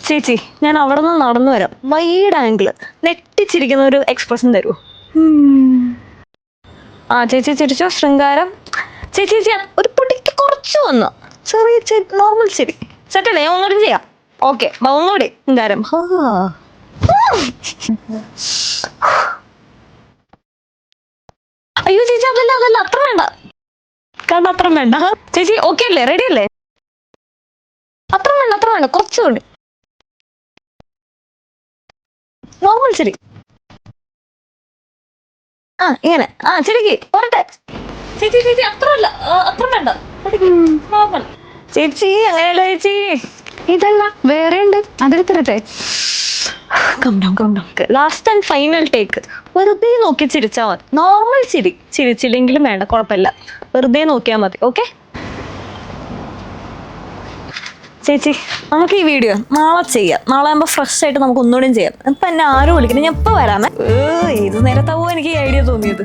ചേച്ചി ഞാൻ അവിടെ നിന്ന് നടന്നു വരാം. വൈഡ് ആംഗിള് നെട്ടിച്ചിരിക്കുന്ന ഒരു എക്സ്പ്രഷൻ തരുമോ? ആ ചേച്ചി ചിരിച്ചോ. ശൃംഗാരം. ചേച്ചി ചേച്ചി ഒരു പൊടിക്ക് കുറച്ച് വന്നു. ചെറിയ നോർമൽ ശരി. സെറ്റല്ലേ? ഞാൻ ഒന്നുകൂടി ചെയ്യാം. ഓക്കെ, ഒന്നുകൂടി ശൃംഗാരം. അയ്യോ ചേച്ചി അതല്ല അത്ര വേണ്ട. കാരണം അത്ര വേണ്ട. ചേച്ചി ഓക്കെ അല്ലേ? റെഡി അല്ലേ? അത്ര വേണ്ട കുറച്ചുകൂടി നോർമൽ ശരി. ആ ഇങ്ങനെ. ആ ശരിക്ക് പോരട്ടെ. ചേച്ചി ചേച്ചി അത്ര വേണ്ട. നോർമൽ. ചേച്ചി അങ്ങനെയല്ല ചേച്ചി. ഇതല്ല വേറെ ഉണ്ട്, അതെടുത്തിരട്ടെ. Last and final take. വെറുതെ നോക്കി ചിരിച്ചാൽ മതി. നോർമൽ ചിരി. ചിരിച്ചില്ലെങ്കിലും വേണ്ട, കുഴപ്പമില്ല. വെറുതെ നോക്കിയാൽ മതി. ഓക്കെ ചേച്ചി, നമുക്ക് ഈ വീഡിയോ നാളെ ചെയ്യാം. നാളെ ആകുമ്പോൾ ഫ്രഷ് ആയിട്ട് നമുക്ക് ഒന്നുകൂടെയും ചെയ്യാം. ഇപ്പം എന്നെ ആരും വിളിക്കണം. ഞാൻ എപ്പോൾ വരാമേ. ഏത് നേരത്താവോ എനിക്ക് ഈ ഐഡിയ തോന്നിയത്.